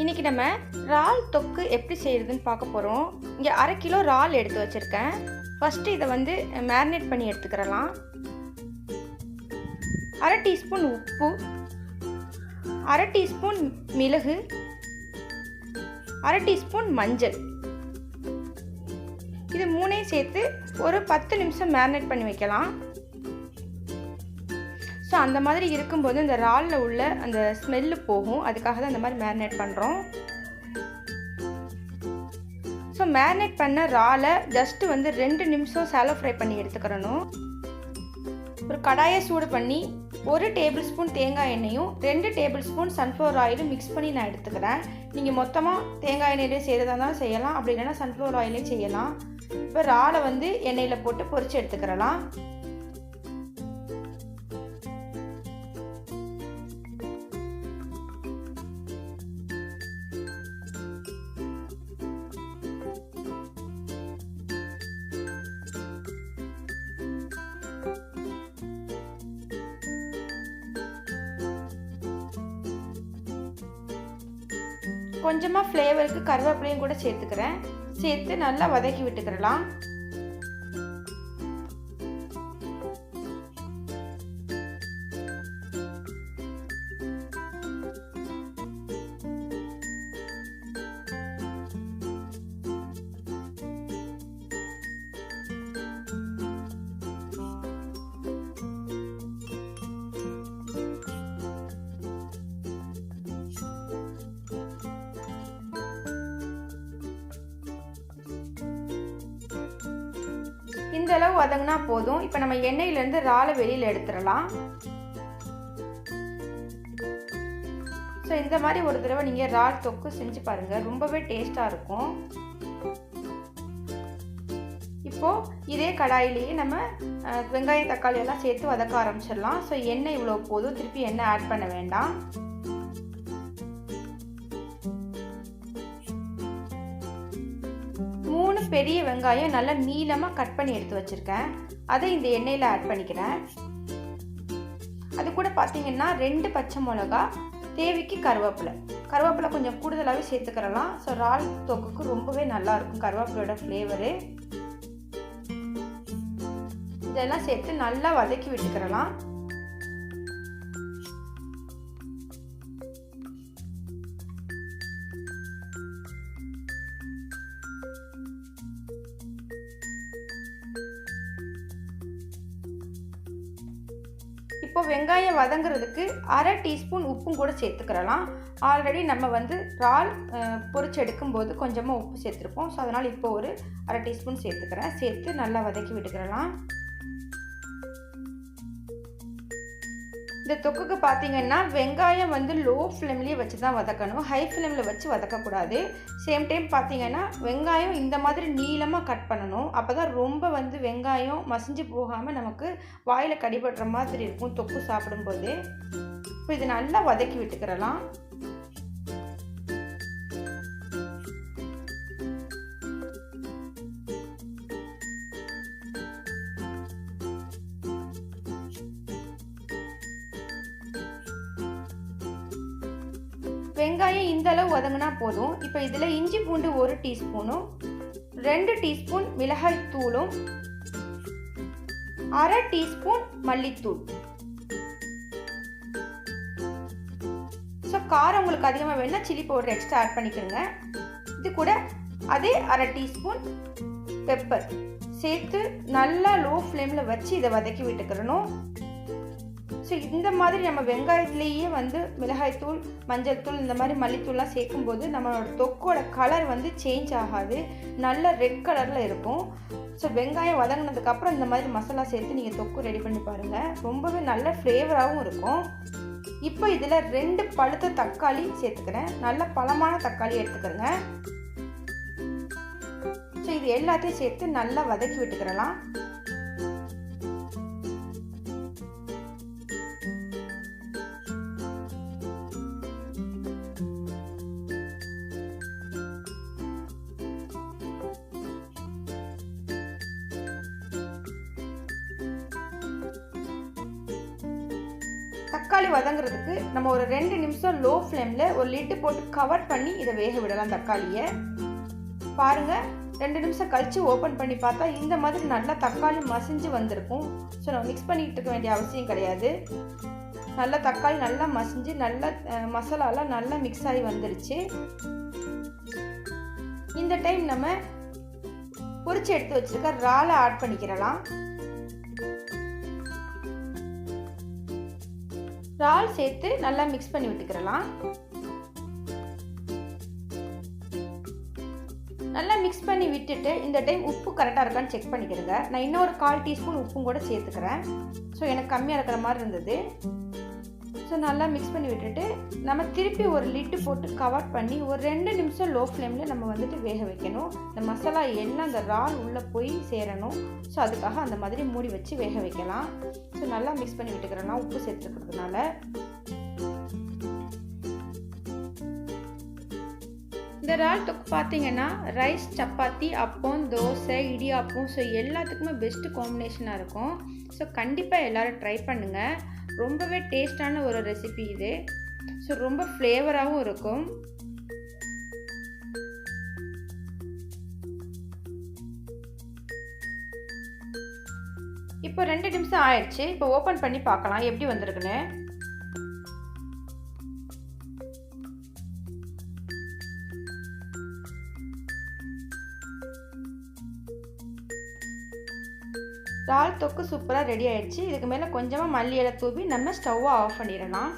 இன்றைக்கி நம்ம இறால் தொக்கு எப்படி செய்கிறதுன்னு பார்க்க போகிறோம். இங்கே 1/2 கிலோ இறால் எடுத்து வச்சுருக்கேன். ஃபஸ்ட்டு இதை வந்து மேரினேட் பண்ணி எடுத்துக்கிறலாம். 1/2 டீஸ்பூன் உப்பு, 1/2 டீஸ்பூன் மிளகு, 1/2 டீஸ்பூன் மஞ்சள், இது மூணையும் சேர்த்து ஒரு 10 நிமிஷம் மேரினேட் பண்ணி வைக்கலாம். ஸோ அந்த மாதிரி இருக்கும்போது இந்த இறாலில் உள்ள அந்த ஸ்மெல்லு போகும், அதுக்காக தான் இந்த மாதிரி மேரினேட் பண்ணுறோம். ஸோ மேரினேட் பண்ண இறாலை ஜஸ்ட்டு வந்து 2 நிமிஷம் சாலோ ஃப்ரை பண்ணி எடுத்துக்கிறணும். ஒரு கடாயை சூடு பண்ணி 1 டேபிள் ஸ்பூன் தேங்காய் எண்ணெயும் 2 டேபிள் ஸ்பூன் சன்ஃப்ளவர் ஆயிலும் மிக்ஸ் பண்ணி நான் எடுத்துக்கிறேன். நீங்கள் மொத்தமாக தேங்காய் எண்ணெயிலே செய்கிறதா இருந்தாலும் செய்யலாம், அப்படி இல்லைன்னா சன்ஃப்ளவர் ஆயிலே செய்யலாம். இப்போ இறாலை வந்து எண்ணெயில் போட்டு பொரிச்சு எடுத்துக்கிறலாம். கொஞ்சமாக ஃப்ளேவருக்கு கருவேப்பிலையும் கூட சேர்த்துக்கிறேன். சேர்த்து நல்லா வதக்கி விட்டுக்கிறலாம். இந்த அளவு வதங்கினா போதும். இப்போ நம்ம எண்ணெயிலேருந்து இறாலை வெளியில் எடுத்துடலாம். ஸோ இந்த மாதிரி ஒரு தடவை நீங்கள் இறால் தொக்கு செஞ்சு பாருங்கள், ரொம்பவே டேஸ்ட்டாக இருக்கும். இப்போது இதே கடாயிலேயே நம்ம வெங்காயம் தக்காளி எல்லாம் சேர்த்து வதக்க ஆரம்பிச்சிடலாம். ஸோ எண்ணெய் இவ்வளோ போதும், திருப்பி எண்ணெய் ஆட் பண்ண வேண்டாம். பெரிய வெங்காயம் நல்லா நீளமாக கட் பண்ணி எடுத்து வச்சுருக்கேன், அதை இந்த எண்ணெயில் ஆட் பண்ணிக்கிறேன். அது கூட பார்த்தீங்கன்னா 2 பச்சை மிளகா, தேவைக்கு கருவேப்பிலை கொஞ்சம் கூடுதலாகவே சேர்த்துக்கிறலாம். ஸோ இறால் தொக்குக்கு ரொம்பவே நல்லாயிருக்கும் கருவேப்பிலையோட ஃப்ளேவரு. இதெல்லாம் சேர்த்து நல்லா வதக்கி விட்டுக்கிறலாம். இப்போ வெங்காயம் வதங்குறதுக்கு 1/2 டீஸ்பூன் உப்பும் கூட சேர்த்துக்கிறலாம். ஆல்ரெடி நம்ம வந்து இறால் பொரிச்சு எடுக்கும்போது கொஞ்சமாக உப்பு சேர்த்துருப்போம். ஸோ அதனால் இப்போ ஒரு 1/2 டீஸ்பூன் சேர்த்துக்கிறேன். சேர்த்து நல்லா வதக்கி விட்டுக்கிறலாம். இந்த தொக்குக்கு பார்த்தீங்கன்னா வெங்காயம் வந்து லோ ஃப்ளேம்லேயே வச்சு தான் வதக்கணும், ஹை ஃப்ளேமில் வச்சு வதக்கக்கூடாது. சேம் டைம் பார்த்தீங்கன்னா வெங்காயம் இந்த மாதிரி நீளமாக கட் பண்ணணும். அப்போ தான் ரொம்ப வந்து வெங்காயம் மசிஞ்சு போகாமல் நமக்கு வாயில் கடிபடுற மாதிரி இருக்கும் தொக்கு சாப்பிடும்போது. இப்போ இது நல்லா வதக்கி விட்டுக்கிறலாம். வெங்காயம் இந்த அளவு வதங்கினா போதும். இப்போ இதில் இஞ்சி பூண்டு 1 டீஸ்பூனும் 2 டீஸ்பூன் மிளகாய் தூளும் 1/2 டீஸ்பூன் மல்லித்தூள். ஸோ காரம் உங்களுக்கு அதிகமாக வேணும்னா சில்லி பவுடர் எக்ஸ்ட்ரா ஆட் பண்ணிக்கோங்க. இது கூட அதே 1/2 டீஸ்பூன் பெப்பர் சேர்த்து நல்லா லோ ஃப்ளேமில் வச்சு இதை வதக்கி விட்டுக்கிறணும். ஸோ இந்த மாதிரி நம்ம வெங்காயத்துலேயே வந்து மிளகாய்த்தூள், மஞ்சள் தூள், இந்த மாதிரி மல்லித்தூள்லாம் சேர்க்கும்போது நம்மளோட தொக்கோட கலர் வந்து சேஞ்ச் ஆகாது, நல்ல ரெட் கலரில் இருக்கும். ஸோ வெங்காயம் வதங்கினதுக்கப்புறம் இந்த மாதிரி மசாலா சேர்த்து நீங்கள் தொக்கு ரெடி பண்ணி பாருங்கள், ரொம்பவே நல்ல ஃப்ளேவராகவும் இருக்கும். இப்போ இதில் 2 பழுத்த தக்காளி சேர்த்துக்கிறேன். நல்ல பழமான தக்காளி எடுத்துக்கிறேங்க. ஸோ இது எல்லாத்தையும் சேர்த்து நல்லா வதக்கி விட்டுக்கிறலாம். தக்காளி வதங்குறதுக்கு நம்ம ஒரு 2 நிமிஷம் லோ ஃப்ளேமில் ஒரு லிட்டு போட்டு கவர் பண்ணி இதை வேக விடலாம். தக்காளியை பாருங்கள், 2 நிமிஷம் கழித்து ஓப்பன் பண்ணி பார்த்தா இந்த மாதிரி நல்லா தக்காளி மசிஞ்சு வந்திருக்கும். ஸோ நம்ம மிக்ஸ் பண்ணிகிட்டு இருக்க வேண்டிய அவசியம் கிடையாது. நல்லா தக்காளி நல்லா மசிஞ்சு நல்லா மசாலாலாம் நல்லா மிக்ஸ் ஆகி வந்துருச்சு. இந்த டைம் நம்ம பொரிச்சு எடுத்து வச்சிருக்க இறாலை ஆட் பண்ணிக்கிறலாம். இறால் சேர்த்து நல்லா மிக்ஸ் பண்ணி விட்டுக்கிறலாம். நல்லா மிக்ஸ் பண்ணி விட்டுட்டு இந்த டைம் உப்பு கரெக்டாக இருக்கான்னு செக் பண்ணிக்கிறேங்க. நான் இன்னொரு 1/4 டீஸ்பூன் உப்பும் கூட சேர்த்துக்கிறேன். ஸோ எனக்கு கம்மியாக இருக்கிற மாதிரி இருந்தது. ஸோ நல்லா மிக்ஸ் பண்ணி விட்டுட்டு நம்ம திருப்பி ஒரு லிட்டு போட்டு கவர் பண்ணி ஒரு 2 நிமிஷம் லோ ஃப்ளேமில் நம்ம வந்துட்டு வேக வைக்கணும். இந்த மசாலா எல்லாம் அந்த இறால் உள்ளே போய் சேரணும். ஸோ அதுக்காக அந்த மாதிரி மூடி வச்சு வேக வைக்கலாம். ஸோ நல்லா மிக்ஸ் பண்ணி விட்டுக்கிறேன்னா உப்பு சேர்த்துக்கிறதுனால. இந்த இறால் தொக்கு பார்த்தீங்கன்னா ரைஸ், சப்பாத்தி, அப்பம், தோசை, இடியாப்பம் ஸோ எல்லாத்துக்குமே பெஸ்ட்டு காம்பினேஷனாக இருக்கும். ஸோ கண்டிப்பாக எல்லோரும் ட்ரை பண்ணுங்கள். ரொம்பவே டேஸ்டான ஒரு ரெசிபி இது. ஸோ ரொம்ப ஃப்ளேவராகவும் இருக்கும். இப்போ 2 நிமிஷம் ஆயிடுச்சு. இப்போ ஓப்பன் பண்ணி பார்க்கலாம் எப்படி வந்திருக்குன்னு. இறால் தொக்கு சூப்பராக ரெடி ஆயிடுச்சு. இதுக்கு மேலே கொஞ்சமாக மல்லி இலை தூவி நம்ம ஸ்டவ்வை ஆஃப் பண்ணிடலாம்.